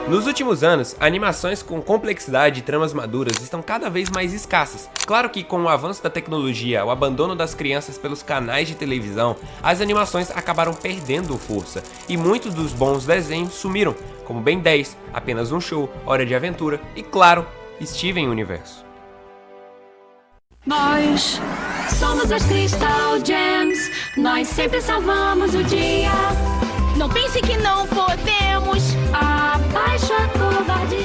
Nos últimos anos, animações com complexidade e tramas maduras estão cada vez mais escassas. Claro que com o avanço da tecnologia, o abandono das crianças pelos canais de televisão, as animações acabaram perdendo força, e muitos dos bons desenhos sumiram, como Ben 10, Apenas um Show, Hora de Aventura e, claro, Steven Universo. Nós somos as Crystal Gems, nós sempre salvamos o dia. Não pense que não podemos, abaixo a covardia.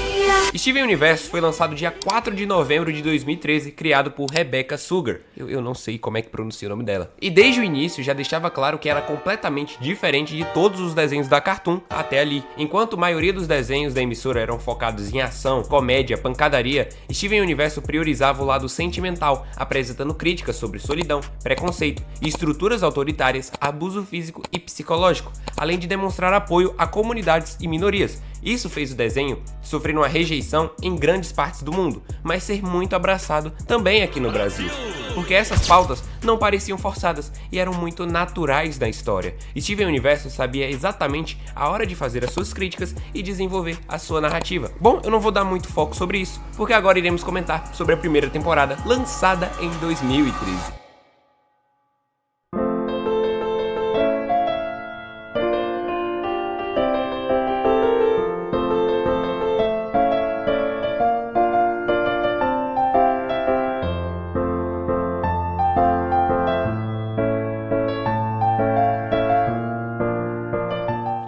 Steven Universo foi lançado dia 4 de novembro de 2013, criado por Rebecca Sugar. Eu não sei como é que pronuncia o nome dela. E desde o início já deixava claro que era completamente diferente de todos os desenhos da Cartoon até ali. Enquanto a maioria dos desenhos da emissora eram focados em ação, comédia, pancadaria, Steven Universo priorizava o lado sentimental, apresentando críticas sobre solidão, preconceito, estruturas autoritárias, abuso físico e psicológico, além de demonstrar apoio a comunidades e minorias. Isso fez o desenho sofrer uma rejeição em grandes partes do mundo, mas ser muito abraçado também aqui no Brasil, porque essas pautas não pareciam forçadas e eram muito naturais da história. Steven Universo sabia exatamente a hora de fazer as suas críticas e desenvolver a sua narrativa. Bom, eu não vou dar muito foco sobre isso, porque agora iremos comentar sobre a primeira temporada, lançada em 2013.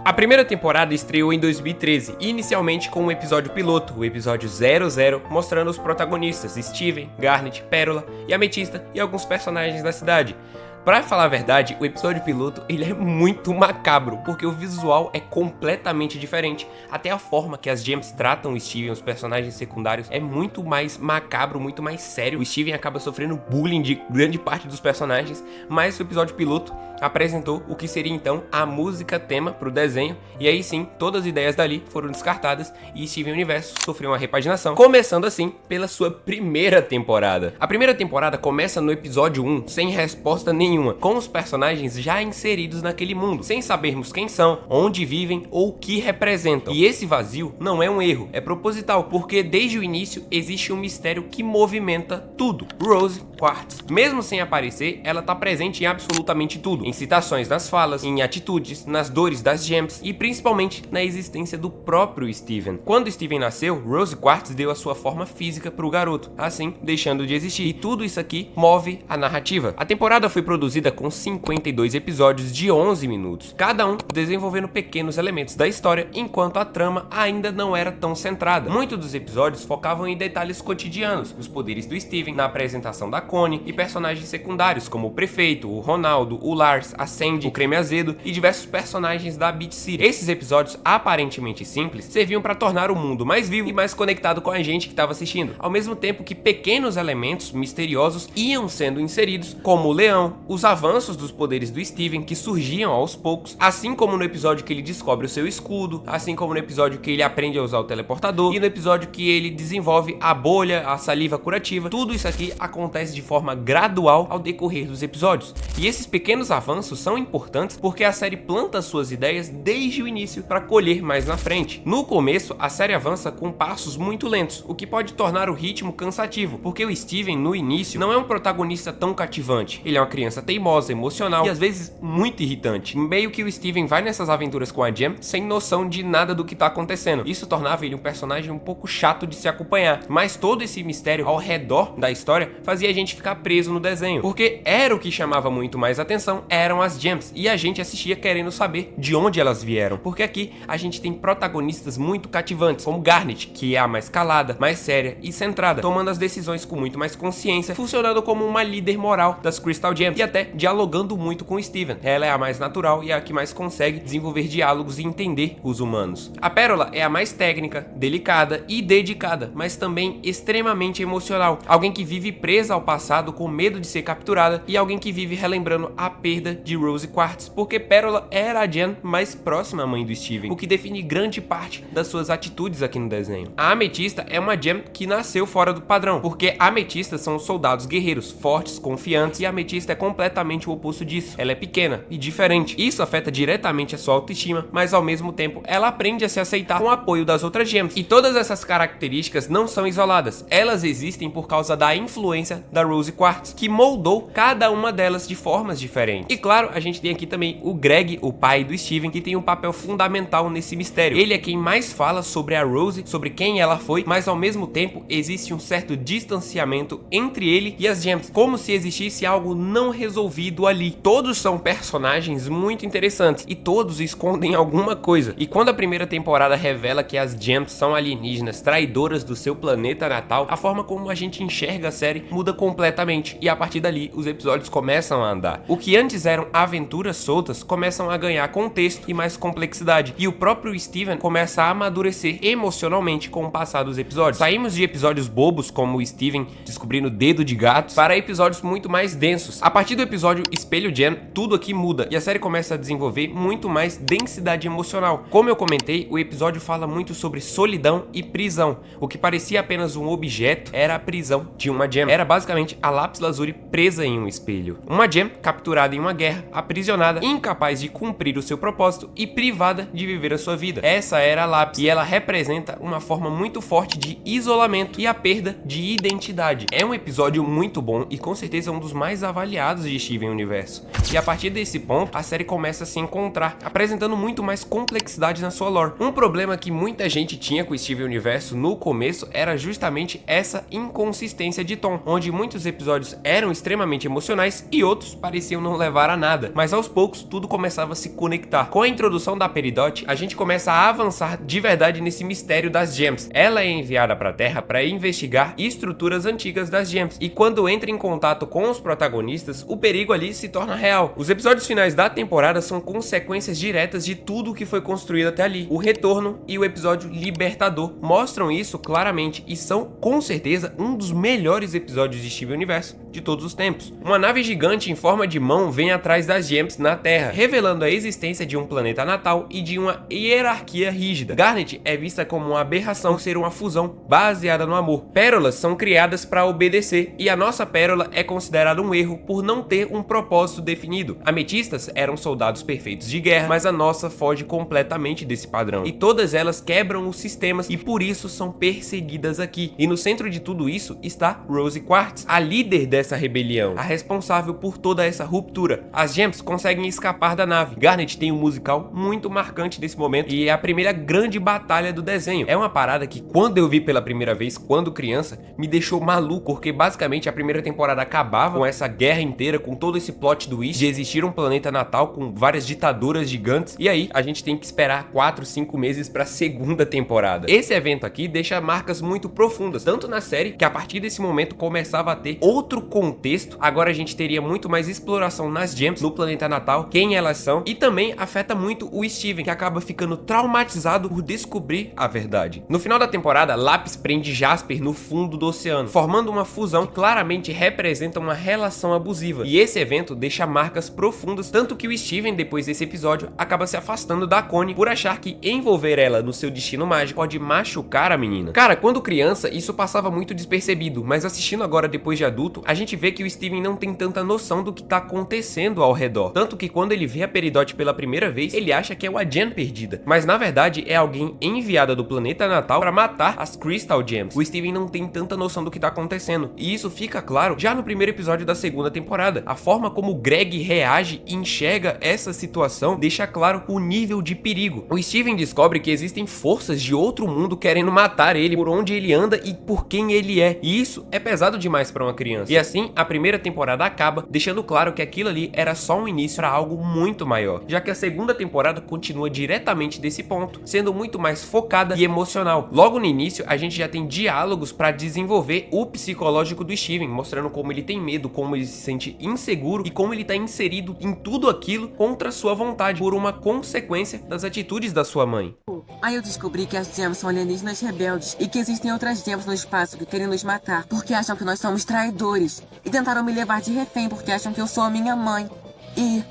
A primeira temporada estreou em 2013, inicialmente com um episódio piloto, o episódio 00, mostrando os protagonistas Steven, Garnet, Pérola e Ametista e alguns personagens da cidade. Pra falar a verdade, o episódio piloto ele é muito macabro, porque o visual é completamente diferente. Até a forma que as Gems tratam o Steven e os personagens secundários é muito mais macabro, muito mais sério. O Steven acaba sofrendo bullying de grande parte dos personagens, mas o episódio piloto apresentou o que seria então a música tema pro desenho, e aí sim, todas as ideias dali foram descartadas e Steven Universo sofreu uma repaginação, começando assim pela sua primeira temporada. A primeira temporada começa no episódio 1, sem resposta nenhuma, com os personagens já inseridos naquele mundo, sem sabermos quem são, onde vivem ou o que representam. E esse vazio não é um erro, é proposital, porque desde o início existe um mistério que movimenta tudo. Rose Quartz, mesmo sem aparecer, ela tá presente em absolutamente tudo, em citações nas falas, em atitudes, nas dores das Gems e principalmente na existência do próprio Steven. Quando Steven nasceu, Rose Quartz deu a sua forma física pro garoto, assim deixando de existir, e tudo isso aqui move a narrativa. A temporada foi produzida com 52 episódios de 11 minutos, cada um desenvolvendo pequenos elementos da história, enquanto a trama ainda não era tão centrada. Muitos dos episódios focavam em detalhes cotidianos, os poderes do Steven, na apresentação da Connie e personagens secundários como o prefeito, o Ronaldo, o Lars, a Sandy, o Creme Azedo e diversos personagens da Beat City. Esses episódios aparentemente simples serviam para tornar o mundo mais vivo e mais conectado com a gente que estava assistindo, ao mesmo tempo que pequenos elementos misteriosos iam sendo inseridos, como o leão, os avanços dos poderes do Steven que surgiam aos poucos, assim como no episódio que ele descobre o seu escudo, assim como no episódio que ele aprende a usar o teleportador e no episódio que ele desenvolve a bolha, a saliva curativa. Tudo isso aqui acontece de forma gradual ao decorrer dos episódios, e esses pequenos avanços são importantes porque a série planta suas ideias desde o início para colher mais na frente. No começo, a série avança com passos muito lentos, o que pode tornar o ritmo cansativo, porque o Steven no início não é um protagonista tão cativante. Ele é uma criança teimosa, emocional e às vezes muito irritante. Meio que o Steven vai nessas aventuras com a Gem sem noção de nada do que tá acontecendo. Isso tornava ele um personagem um pouco chato de se acompanhar, mas todo esse mistério ao redor da história fazia a gente ficar preso no desenho, porque era o que chamava muito mais atenção, eram as Gems, e a gente assistia querendo saber de onde elas vieram, porque aqui a gente tem protagonistas muito cativantes, como Garnet, que é a mais calada, mais séria e centrada, tomando as decisões com muito mais consciência, funcionando como uma líder moral das Crystal Gems e até dialogando muito com Steven. Ela é a mais natural e a que mais consegue desenvolver diálogos e entender os humanos. A Pérola é a mais técnica, delicada e dedicada, mas também extremamente emocional, alguém que vive presa ao passado passado com medo de ser capturada e alguém que vive relembrando a perda de Rose Quartz, porque Pérola era a Gem mais próxima à mãe do Steven, o que define grande parte das suas atitudes aqui no desenho. A Ametista é uma Gem que nasceu fora do padrão, porque Ametistas são soldados guerreiros, fortes, confiantes, e a Ametista é completamente o oposto disso. Ela é pequena e diferente. Isso afeta diretamente a sua autoestima, mas ao mesmo tempo ela aprende a se aceitar com o apoio das outras Gems. E todas essas características não são isoladas, elas existem por causa da influência da Rose Quartz, que moldou cada uma delas de formas diferentes. E claro, a gente tem aqui também o Greg, o pai do Steven, que tem um papel fundamental nesse mistério. Ele é quem mais fala sobre a Rose, sobre quem ela foi, mas ao mesmo tempo existe um certo distanciamento entre ele e as Gems, como se existisse algo não resolvido ali. Todos são personagens muito interessantes e todos escondem alguma coisa. E quando a primeira temporada revela que as Gems são alienígenas traidoras do seu planeta natal, a forma como a gente enxerga a série muda completamente, e a partir dali os episódios começam a andar. O que antes eram aventuras soltas começam a ganhar contexto e mais complexidade, e o próprio Steven começa a amadurecer emocionalmente com o passar dos episódios. Saímos de episódios bobos como o Steven descobrindo o dedo de gato para episódios muito mais densos. A partir do episódio Espelho Gem, tudo aqui muda e a série começa a desenvolver muito mais densidade emocional. Como eu comentei, o episódio fala muito sobre solidão e prisão. O que parecia apenas um objeto era a prisão de uma Gem. Era basicamente a Lápis Lazuli presa em um espelho. Uma Gem capturada em uma guerra, aprisionada, incapaz de cumprir o seu propósito e privada de viver a sua vida. Essa era a Lápis, e ela representa uma forma muito forte de isolamento e a perda de identidade. É um episódio muito bom e com certeza um dos mais avaliados de Steven Universo. E a partir desse ponto, a série começa a se encontrar, apresentando muito mais complexidade na sua lore. Um problema que muita gente tinha com o Steven Universo no começo era justamente essa inconsistência de tom, onde muitos episódios eram extremamente emocionais e outros pareciam não levar a nada, mas aos poucos tudo começava a se conectar. Com a introdução da Peridot, a gente começa a avançar de verdade nesse mistério das Gems. Ela é enviada para a Terra para investigar estruturas antigas das Gems, e quando entra em contato com os protagonistas, o perigo ali se torna real. Os episódios finais da temporada são consequências diretas de tudo o que foi construído até ali. O Retorno e o episódio Libertador mostram isso claramente e são com certeza um dos melhores episódios de Steven Universo de todos os tempos. Uma nave gigante em forma de mão vem atrás das Gems na Terra, revelando a existência de um planeta natal e de uma hierarquia rígida. Garnet é vista como uma aberração por ser uma fusão baseada no amor. Pérolas são criadas para obedecer e a nossa pérola é considerada um erro por não ter um propósito definido. Ametistas eram soldados perfeitos de guerra, mas a nossa foge completamente desse padrão. E todas elas quebram os sistemas e por isso são perseguidas aqui. E no centro de tudo isso está Rose Quartz, a líder dessa rebelião, a responsável por toda essa ruptura. As Gems conseguem escapar da nave. Garnet tem um musical muito marcante desse momento e é a primeira grande batalha do desenho. É uma parada que quando eu vi pela primeira vez, quando criança, me deixou maluco, porque basicamente a primeira temporada acabava com essa guerra inteira, com todo esse plot twist de existir um planeta natal com várias ditaduras gigantes, e aí a gente tem que esperar 4, 5 meses pra segunda temporada. Esse evento aqui deixa marcas muito profundas, tanto na série, que a partir desse momento começava a ter outro contexto, agora a gente teria muito mais exploração nas Gems, no planeta natal, quem elas são, e também afeta muito o Steven, que acaba ficando traumatizado por descobrir a verdade. No final da temporada, Lápis prende Jasper no fundo do oceano, formando uma fusão que claramente representa uma relação abusiva, e esse evento deixa marcas profundas, tanto que o Steven, depois desse episódio, acaba se afastando da Connie por achar que envolver ela no seu destino mágico pode machucar a menina. Cara, quando criança, isso passava muito despercebido, mas assistindo agora depois de adulto, a gente vê que o Steven não tem tanta noção do que tá acontecendo ao redor, tanto que quando ele vê a Peridot pela primeira vez, ele acha que é uma Gem perdida, mas na verdade é alguém enviada do planeta natal para matar as Crystal Gems. O Steven não tem tanta noção do que tá acontecendo, e isso fica claro já no primeiro episódio da segunda temporada. A forma como Greg reage e enxerga essa situação deixa claro o nível de perigo. O Steven descobre que existem forças de outro mundo querendo matar ele por onde ele anda e por quem ele é, e isso é pesado demais para uma criança. E assim, a primeira temporada acaba, deixando claro que aquilo ali era só um início para algo muito maior, já que a segunda temporada continua diretamente desse ponto, sendo muito mais focada e emocional. Logo no início, a gente já tem diálogos para desenvolver o psicológico do Steven, mostrando como ele tem medo, como ele se sente inseguro e como ele tá inserido em tudo aquilo contra sua vontade, por uma consequência das atitudes da sua mãe. Aí eu descobri que as Gems são alienígenas rebeldes e que existem outras Gems no espaço que querem nos matar porque acham que nós somos os traidores e tentaram me levar de refém porque acham que eu sou a minha mãe. E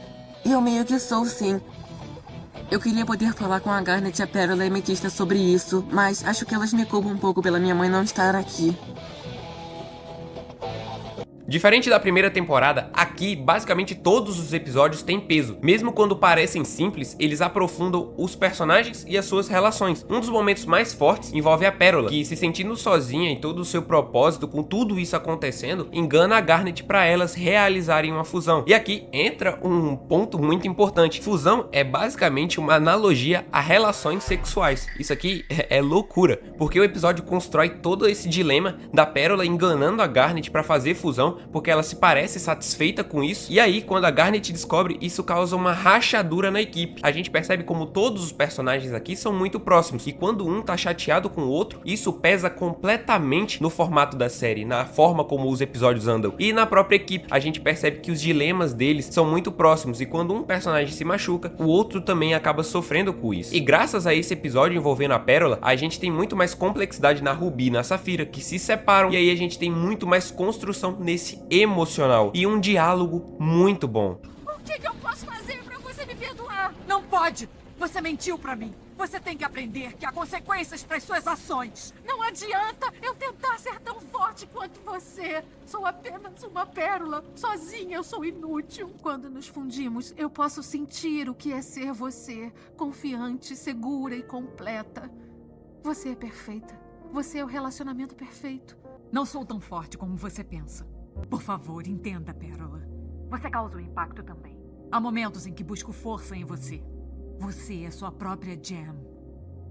eu meio que sou, sim. Eu queria poder falar com a Garnet, a Pérola e a Ametista sobre isso, mas acho que elas me culpam um pouco pela minha mãe não estar aqui. Diferente da primeira temporada, aqui basicamente todos os episódios têm peso. Mesmo quando parecem simples, eles aprofundam os personagens e as suas relações. Um dos momentos mais fortes envolve a Pérola, que se sentindo sozinha em todo o seu propósito, com tudo isso acontecendo, engana a Garnet para elas realizarem uma fusão. E aqui entra um ponto muito importante. Fusão é basicamente uma analogia a relações sexuais. Isso aqui é loucura, porque o episódio constrói todo esse dilema da Pérola enganando a Garnet para fazer fusão, porque ela se parece satisfeita com isso. E aí, quando a Garnet descobre, isso causa uma rachadura na equipe. A gente percebe como todos os personagens aqui são muito próximos, e quando um tá chateado com o outro, isso pesa completamente no formato da série, na forma como os episódios andam. E na própria equipe, a gente percebe que os dilemas deles são muito próximos, e quando um personagem se machuca, o outro também acaba sofrendo com isso. E graças a esse episódio envolvendo a Pérola, a gente tem muito mais complexidade na Ruby e na Safira, que se separam, e aí a gente tem muito mais construção nesse emocional e um diálogo muito bom. O que eu posso fazer pra você me perdoar? Não pode! Você mentiu pra mim. Você tem que aprender que há consequências para as suas ações. Não adianta eu tentar ser tão forte quanto você. Sou apenas uma pérola. Sozinha eu sou inútil. Quando nos fundimos, eu posso sentir o que é ser você. Confiante, segura e completa. Você é perfeita. Você é o relacionamento perfeito. Não sou tão forte como você pensa. Por favor, entenda, Pérola. Você causa um impacto também. Há momentos em que busco força em você. Você é sua própria Gem.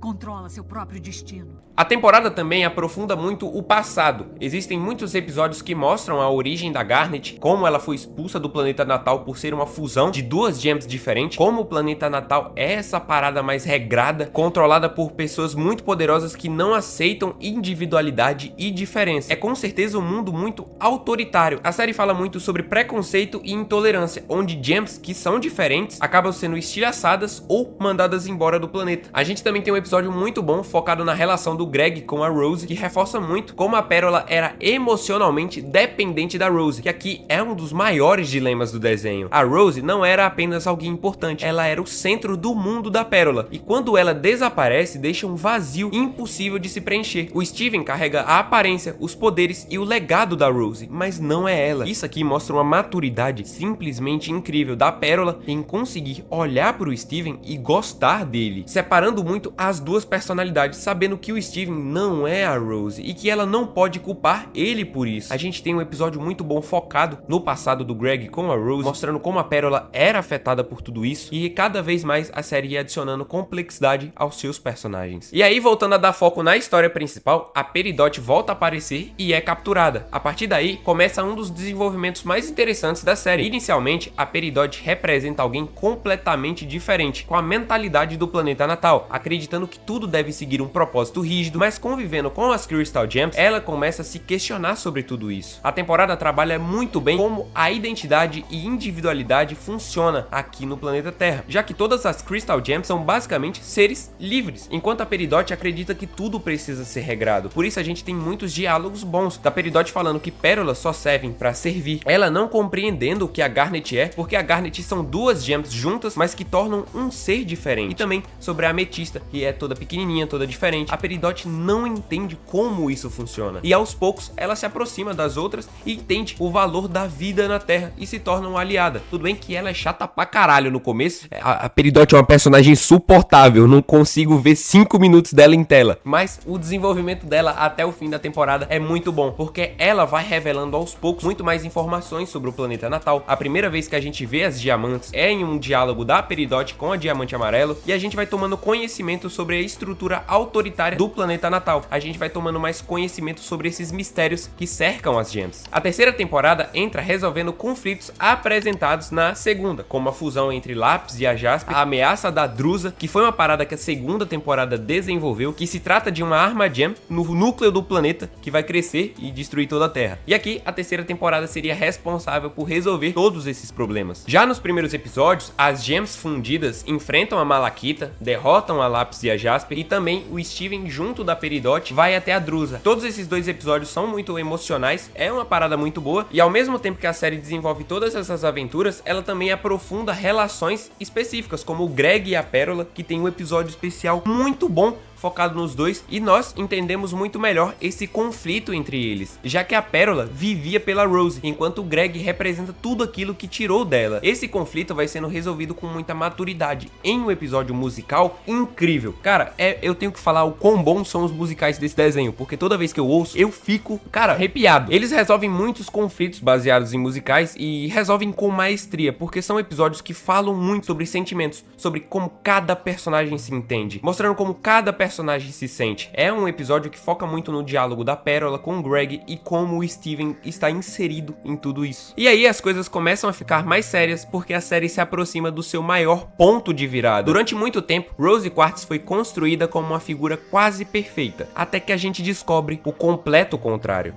Controla seu próprio destino. A temporada também aprofunda muito o passado. Existem muitos episódios que mostram a origem da Garnet, como ela foi expulsa do planeta natal por ser uma fusão de duas gems diferentes, como o planeta natal é essa parada mais regrada, controlada por pessoas muito poderosas que não aceitam individualidade e diferença. É com certeza um mundo muito autoritário. A série fala muito sobre preconceito e intolerância, onde gems que são diferentes acabam sendo estilhaçadas ou mandadas embora do planeta. A gente também tem um episódio muito bom focado na relação do Greg com a Rose, que reforça muito como a Pérola era emocionalmente dependente da Rose, que aqui é um dos maiores dilemas do desenho. A Rose não era apenas alguém importante, ela era o centro do mundo da Pérola, e quando ela desaparece, deixa um vazio impossível de se preencher. O Steven carrega a aparência, os poderes e o legado da Rose, mas não é ela. Isso aqui mostra uma maturidade simplesmente incrível da Pérola em conseguir olhar para o Steven e gostar dele, separando muito as duas personalidades, sabendo que o Steven não é a Rose e que ela não pode culpar ele por isso. A gente tem um episódio muito bom focado no passado do Greg com a Rose, mostrando como a Pérola era afetada por tudo isso, e cada vez mais a série ia adicionando complexidade aos seus personagens. E aí, voltando a dar foco na história principal, a Peridot volta a aparecer e é capturada. A partir daí, começa um dos desenvolvimentos mais interessantes da série. Inicialmente, a Peridot representa alguém completamente diferente, com a mentalidade do planeta natal, acreditando que tudo deve seguir um propósito rígido, mas convivendo com as Crystal Gems, ela começa a se questionar sobre tudo isso. A temporada trabalha muito bem como a identidade e individualidade funciona aqui no planeta Terra, já que todas as Crystal Gems são basicamente seres livres, enquanto a Peridot acredita que tudo precisa ser regrado. Por isso a gente tem muitos diálogos bons, da Peridot falando que pérolas só servem para servir, ela não compreendendo o que a Garnet é, porque a Garnet são duas gems juntas, mas que tornam um ser diferente, e também sobre a Ametista, que é toda pequenininha, toda diferente. A Peridot não entende como isso funciona, e aos poucos ela se aproxima das outras e entende o valor da vida na Terra e se torna uma aliada. Tudo bem que ela é chata pra caralho no começo, a Peridot é uma personagem insuportável, não consigo ver 5 minutos dela em tela, mas o desenvolvimento dela até o fim da temporada é muito bom, porque ela vai revelando aos poucos muito mais informações sobre o planeta natal. A primeira vez que a gente vê as diamantes é em um diálogo da Peridot com a Diamante Amarelo, e a gente vai tomando conhecimento sobre a estrutura autoritária do planeta natal. A gente vai tomando mais conhecimento sobre esses mistérios que cercam as gems. A terceira temporada entra resolvendo conflitos apresentados na segunda, como a fusão entre Lápis e a Jasper, a ameaça da Drusa, que foi uma parada que a segunda temporada desenvolveu, que se trata de uma arma gem no núcleo do planeta que vai crescer e destruir toda a Terra. E aqui a terceira temporada seria responsável por resolver todos esses problemas. Já nos primeiros episódios, as gems fundidas enfrentam a Malakita, derrotam a Lápis e a Jasper, e também o Steven junto da Peridot vai até a Drusa. Todos esses 2 episódios são muito emocionais, é uma parada muito boa, e ao mesmo tempo que a série desenvolve todas essas aventuras, ela também aprofunda relações específicas, como o Greg e a Pérola, que tem um episódio especial muito bom focado nos dois, e nós entendemos muito melhor esse conflito entre eles, já que a Pérola vivia pela Rose, enquanto o Greg representa tudo aquilo que tirou dela. Esse conflito vai sendo resolvido com muita maturidade em um episódio musical incrível. Cara, eu tenho que falar o quão bons são os musicais desse desenho, porque toda vez que eu ouço, eu fico, cara, arrepiado. Eles resolvem muitos conflitos baseados em musicais e resolvem com maestria, porque são episódios que falam muito sobre sentimentos, sobre como cada personagem se entende, mostrando como cada personagem se sente. É um episódio que foca muito no diálogo da Pérola com o Greg e como o Steven está inserido em tudo isso. E aí as coisas começam a ficar mais sérias porque a série se aproxima do seu maior ponto de virada. Durante muito tempo, Rose Quartz foi construída como uma figura quase perfeita, até que a gente descobre o completo contrário.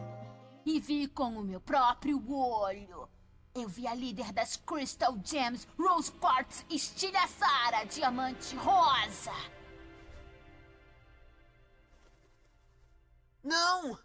E vi com o meu próprio olho. Eu vi a líder das Crystal Gems, Rose Quartz, estilhaçar a Diamante Rosa. Não!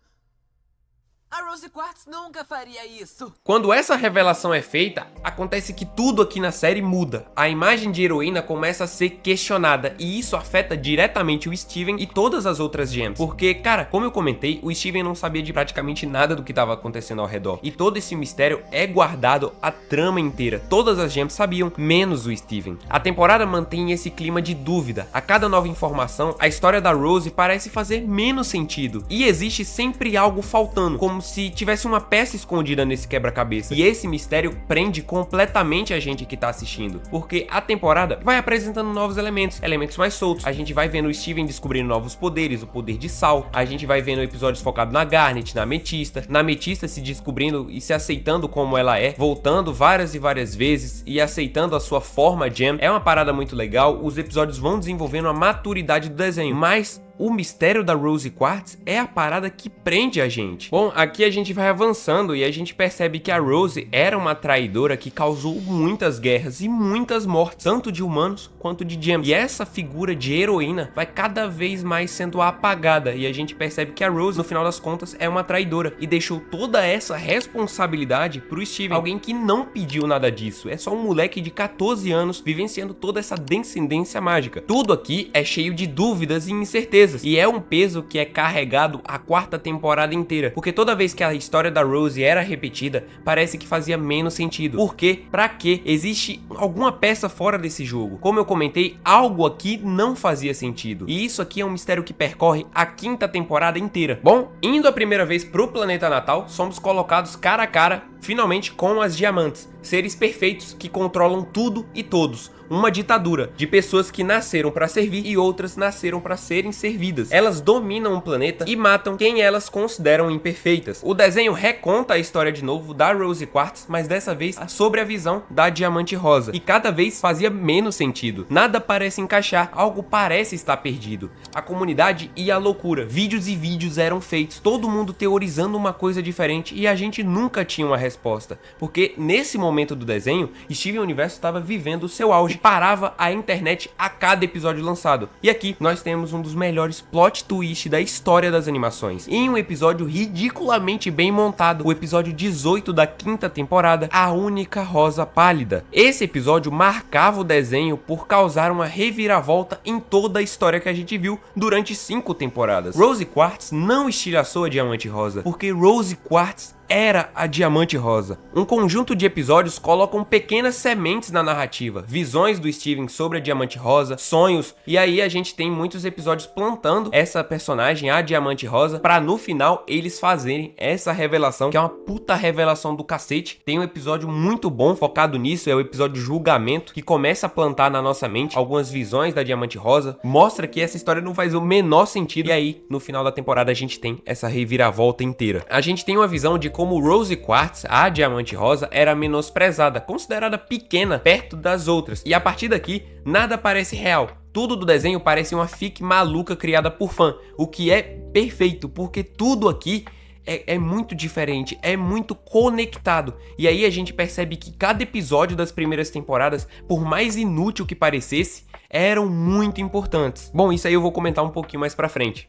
A Rose Quartz nunca faria isso. Quando essa revelação é feita, acontece que tudo aqui na série muda. A imagem de heroína começa a ser questionada e isso afeta diretamente o Steven e todas as outras gems. Porque, cara, como eu comentei, o Steven não sabia de praticamente nada do que estava acontecendo ao redor. E todo esse mistério é guardado a trama inteira. Todas as gems sabiam, menos o Steven. A temporada mantém esse clima de dúvida. A cada nova informação, a história da Rose parece fazer menos sentido. E existe sempre algo faltando, como se tivesse uma peça escondida nesse quebra-cabeça. E esse mistério prende completamente a gente que tá assistindo, porque a temporada vai apresentando novos elementos mais soltos. A gente vai vendo o Steven descobrindo novos poderes, o poder de sal. A gente vai vendo episódios focados na Garnet, na Ametista se descobrindo e se aceitando como ela é, voltando várias e várias vezes e aceitando a sua forma gem. É uma parada muito legal. Os episódios vão desenvolvendo a maturidade do desenho, mas o mistério da Rose Quartz é a parada que prende a gente. Bom, aqui a gente vai avançando e a gente percebe que a Rose era uma traidora que causou muitas guerras e muitas mortes, tanto de humanos quanto de gems. E essa figura de heroína vai cada vez mais sendo apagada e a gente percebe que a Rose, no final das contas, é uma traidora e deixou toda essa responsabilidade pro Steven, alguém que não pediu nada disso. É só um moleque de 14 anos vivenciando toda essa descendência mágica. Tudo aqui é cheio de dúvidas e incertezas. E é um peso que é carregado a 4ª temporada inteira, porque toda vez que a história da Rose era repetida, parece que fazia menos sentido. Por quê? Pra quê? Existe alguma peça fora desse jogo. Como eu comentei, algo aqui não fazia sentido. E isso aqui é um mistério que percorre a 5ª temporada inteira. Bom, indo a primeira vez pro planeta natal, somos colocados cara a cara, finalmente, com as diamantes, seres perfeitos que controlam tudo e todos. Uma ditadura de pessoas que nasceram para servir e outras nasceram para serem servidas. Elas dominam o planeta e matam quem elas consideram imperfeitas. O desenho reconta a história de novo da Rose Quartz, mas dessa vez sobre a visão da Diamante Rosa. E cada vez fazia menos sentido. Nada parece encaixar, algo parece estar perdido. A comunidade ia à loucura. Vídeos e vídeos eram feitos, todo mundo teorizando uma coisa diferente e a gente nunca tinha uma resposta. Porque nesse momento do desenho, Steven Universo estava vivendo o seu auge. Parava a internet a cada episódio lançado. E aqui nós temos um dos melhores plot twists da história das animações. Em um episódio ridiculamente bem montado, o episódio 18 da 5ª temporada, A Única Rosa Pálida. Esse episódio marcava o desenho por causar uma reviravolta em toda a história que a gente viu durante 5 temporadas. Rose Quartz não estilhaçou a Diamante Rosa, porque Rose Quartz era a Diamante Rosa. Um conjunto de episódios colocam pequenas sementes na narrativa, visões do Steven sobre a Diamante Rosa, sonhos, e aí a gente tem muitos episódios plantando essa personagem, a Diamante Rosa, pra no final eles fazerem essa revelação, que é uma puta revelação do cacete. Tem um episódio muito bom focado nisso, é o episódio Julgamento, que começa a plantar na nossa mente algumas visões da Diamante Rosa, mostra que essa história não faz o menor sentido, e aí no final da temporada a gente tem essa reviravolta inteira. A gente tem uma visão de como Rose Quartz, a Diamante Rosa, era menosprezada, considerada pequena perto das outras. E a partir daqui, nada parece real. Tudo do desenho parece uma fic maluca criada por fã, o que é perfeito, porque tudo aqui é muito diferente, é muito conectado. E aí a gente percebe que cada episódio das primeiras temporadas, por mais inútil que parecesse, eram muito importantes. Bom, isso aí eu vou comentar um pouquinho mais pra frente.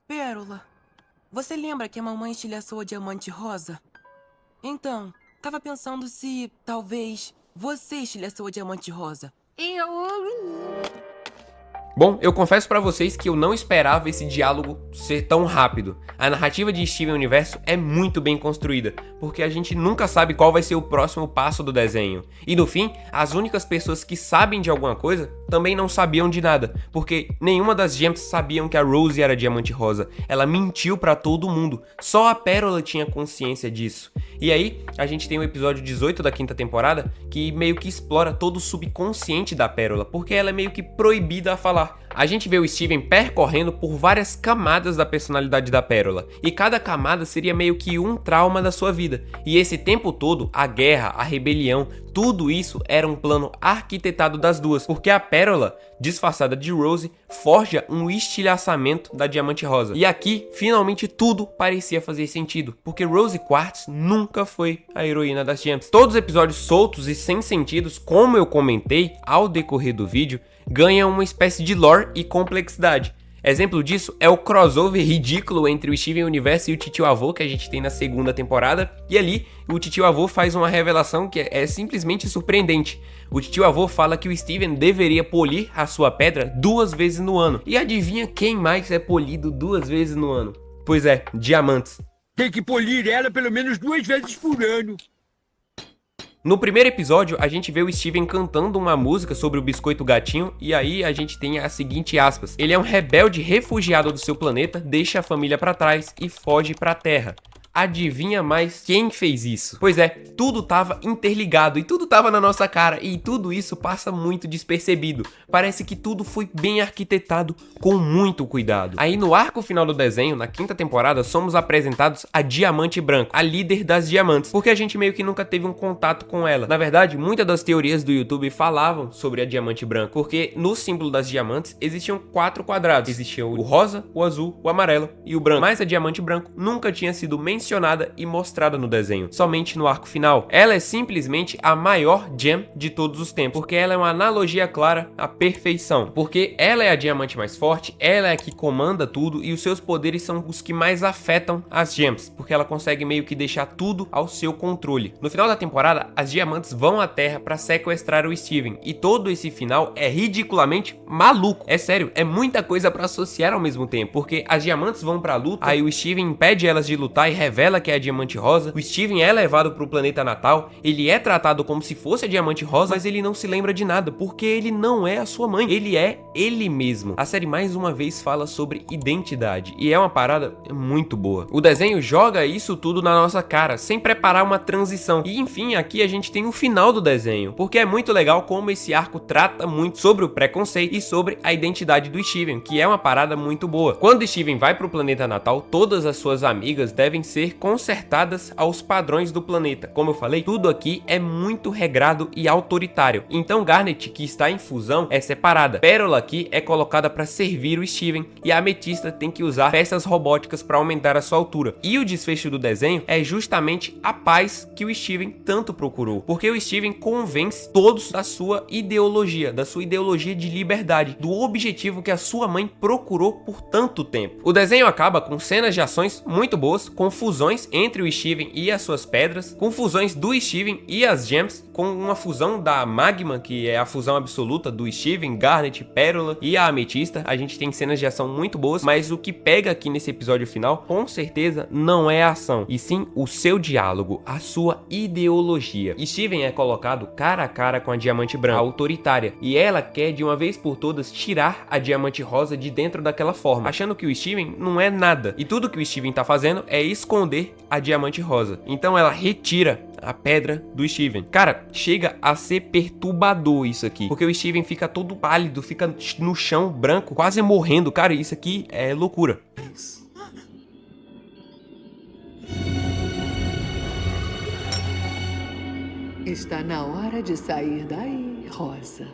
Pérola, você lembra que a mamãe estilhaçou o diamante rosa? Então, tava pensando se, talvez, você estilhaçou o diamante rosa. Bom, eu confesso pra vocês que eu não esperava esse diálogo ser tão rápido. A narrativa de Steven Universo é muito bem construída, porque a gente nunca sabe qual vai ser o próximo passo do desenho. E no fim, as únicas pessoas que sabem de alguma coisa também não sabiam de nada, porque nenhuma das Gems sabiam que a Rose era diamante rosa. Ela mentiu pra todo mundo, só a Pérola tinha consciência disso. E aí, a gente tem o episódio 18 da quinta temporada, que meio que explora todo o subconsciente da Pérola, porque ela é meio que proibida a falar. A gente vê o Steven percorrendo por várias camadas da personalidade da Pérola, e cada camada seria meio que um trauma da sua vida. E esse tempo todo, a guerra, a rebelião, tudo isso era um plano arquitetado das duas, porque a Pérola, disfarçada de Rose, forja um estilhaçamento da Diamante Rosa. E aqui, finalmente tudo parecia fazer sentido, porque Rose Quartz nunca foi a heroína das Gems. Todos os episódios soltos e sem sentidos, como eu comentei ao decorrer do vídeo, ganham uma espécie de lore e complexidade. Exemplo disso é o crossover ridículo entre o Steven Universo e o Titio Avô que a gente tem na segunda temporada, e ali o Titio Avô faz uma revelação que é simplesmente surpreendente. O Titio Avô fala que o Steven deveria polir a sua pedra 2 vezes no ano. E adivinha quem mais é polido 2 vezes no ano? Pois é, diamantes. Tem que polir ela pelo menos 2 vezes por ano. No primeiro episódio, a gente vê o Steven cantando uma música sobre o biscoito gatinho, e aí a gente tem a seguinte aspas: ele é um rebelde refugiado do seu planeta, deixa a família pra trás e foge pra Terra. Adivinha mais quem fez isso? Pois é, tudo tava interligado e tudo tava na nossa cara, e tudo isso passa muito despercebido. Parece que tudo foi bem arquitetado com muito cuidado. Aí no arco final do desenho, na quinta temporada, somos apresentados a Diamante Branco, a líder das diamantes, porque a gente meio que nunca teve um contato com ela. Na verdade, muitas das teorias do YouTube falavam sobre a Diamante Branco, porque no símbolo das diamantes existiam 4 quadrados. Existia o rosa, o azul, o amarelo e o branco. Mas a Diamante Branco nunca tinha sido mencionada e mostrada no desenho, somente no arco final. Ela é simplesmente a maior gem de todos os tempos, porque ela é uma analogia clara à perfeição, porque ela é a diamante mais forte, ela é a que comanda tudo e os seus poderes são os que mais afetam as gems, porque ela consegue meio que deixar tudo ao seu controle. No final da temporada, as diamantes vão à Terra para sequestrar o Steven, e todo esse final é ridiculamente maluco. É sério, é muita coisa para associar ao mesmo tempo, porque as diamantes vão pra luta, aí o Steven impede elas de lutar e revela que é a Diamante Rosa. O Steven é levado pro planeta natal, ele é tratado como se fosse a Diamante Rosa, mas ele não se lembra de nada, porque ele não é a sua mãe, ele é ele mesmo. A série mais uma vez fala sobre identidade, e é uma parada muito boa. O desenho joga isso tudo na nossa cara, sem preparar uma transição. E enfim, aqui a gente tem o final do desenho, porque é muito legal como esse arco trata muito sobre o preconceito e sobre a identidade do Steven, que é uma parada muito boa. Quando Steven vai pro planeta natal, todas as suas amigas devem ser consertadas aos padrões do planeta. Como eu falei, tudo aqui é muito regrado e autoritário. Então Garnet, que está em fusão, é separada. Pérola aqui é colocada para servir o Steven, e a Ametista tem que usar peças robóticas para aumentar a sua altura. E o desfecho do desenho é justamente a paz que o Steven tanto procurou, porque o Steven convence todos da sua ideologia de liberdade, do objetivo que a sua mãe procurou por tanto tempo. O desenho acaba com cenas de ações muito boas, com fusões entre o Steven e as suas pedras, com fusões do Steven e as Gems, com uma fusão da Magma, que é a fusão absoluta do Steven, Garnet, Pérola e a Ametista. A gente tem cenas de ação muito boas, mas o que pega aqui nesse episódio final, com certeza, não é a ação, e sim o seu diálogo, a sua ideologia. Steven é colocado cara a cara com a Diamante Branca, a autoritária, e ela quer de uma vez por todas tirar a Diamante Rosa de dentro daquela forma, achando que o Steven não é nada, e tudo que o Steven tá fazendo é esconder a Diamante Rosa. Então ela retira a pedra do Steven. Cara, chega a ser perturbador isso aqui, porque o Steven fica todo pálido, fica no chão branco, quase morrendo. Cara, isso aqui é loucura. Está na hora de sair daí, Rosa.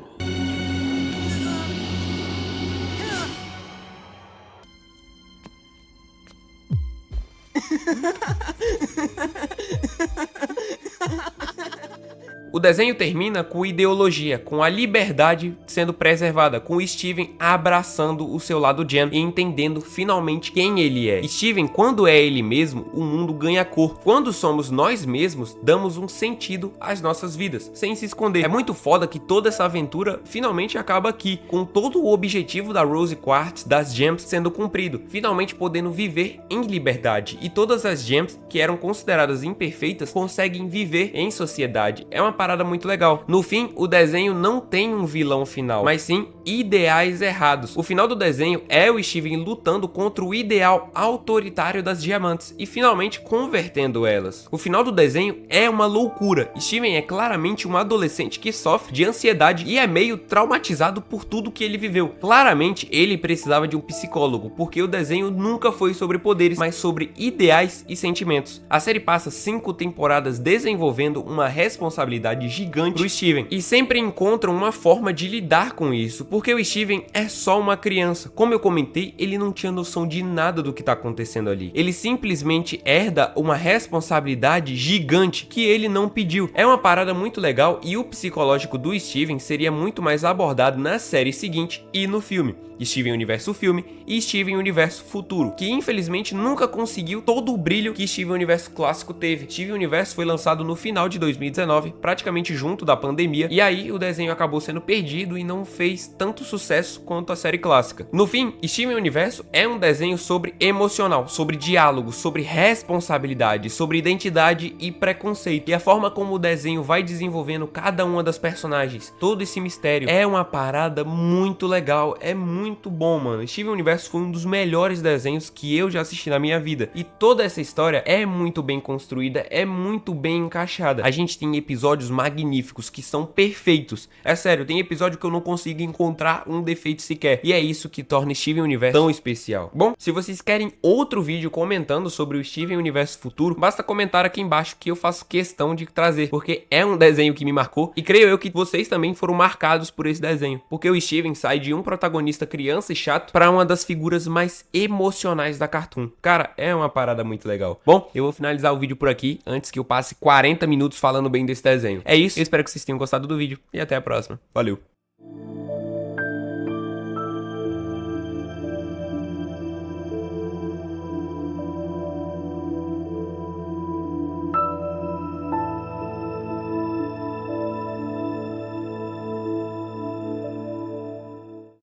O O desenho termina com ideologia, com a liberdade sendo preservada, com o Steven abraçando o seu lado Jam e entendendo finalmente quem ele é. Steven, quando é ele mesmo, o mundo ganha cor. Quando somos nós mesmos, damos um sentido às nossas vidas, sem se esconder. É muito foda que toda essa aventura finalmente acaba aqui, com todo o objetivo da Rose Quartz, das Gems, sendo cumprido, finalmente podendo viver em liberdade, e todas as Gems que eram consideradas imperfeitas conseguem viver em sociedade. É uma parada muito legal. No fim, o desenho não tem um vilão final, mas sim ideais errados. O final do desenho é o Steven lutando contra o ideal autoritário das diamantes e finalmente convertendo elas. O final do desenho é uma loucura. Steven é claramente um adolescente que sofre de ansiedade e é meio traumatizado por tudo que ele viveu. Claramente ele precisava de um psicólogo, porque o desenho nunca foi sobre poderes, mas sobre ideais e sentimentos. A série passa 5 temporadas desenvolvendo uma responsabilidade gigante pro Steven e sempre encontram uma forma de lidar com isso, porque o Steven é só uma criança. Como eu comentei, ele não tinha noção de nada do que tá acontecendo ali. Ele simplesmente herda uma responsabilidade gigante que ele não pediu. É uma parada muito legal e o psicológico do Steven seria muito mais abordado na série seguinte e no filme. Steven Universo Filme e Steven Universo Futuro, que infelizmente nunca conseguiu todo o brilho que Steven Universo Clássico teve. Steven Universo foi lançado no final de 2019, praticamente junto da pandemia, e aí o desenho acabou sendo perdido e não fez tanto sucesso quanto a série clássica. No fim, Steven Universo é um desenho sobre emocional, sobre diálogo, sobre responsabilidade, sobre identidade e preconceito, e a forma como o desenho vai desenvolvendo cada uma das personagens, todo esse mistério, é uma parada muito legal, é muito bom, mano. Steven Universo foi um dos melhores desenhos que eu já assisti na minha vida. E toda essa história é muito bem construída, é muito bem encaixada. A gente tem episódios magníficos que são perfeitos. É sério, tem episódio que eu não consigo encontrar um defeito sequer. E é isso que torna Steven Universo tão especial. Bom, se vocês querem outro vídeo comentando sobre o Steven Universo Futuro, basta comentar aqui embaixo que eu faço questão de trazer, porque é um desenho que me marcou e creio eu que vocês também foram marcados por esse desenho, porque o Steven sai de um protagonista criança e chato para uma das figuras mais emocionais da Cartoon. Cara, é uma parada muito legal. Bom, eu vou finalizar o vídeo por aqui, antes que eu passe 40 minutos falando bem desse desenho. É isso, eu espero que vocês tenham gostado do vídeo e até a próxima. Valeu!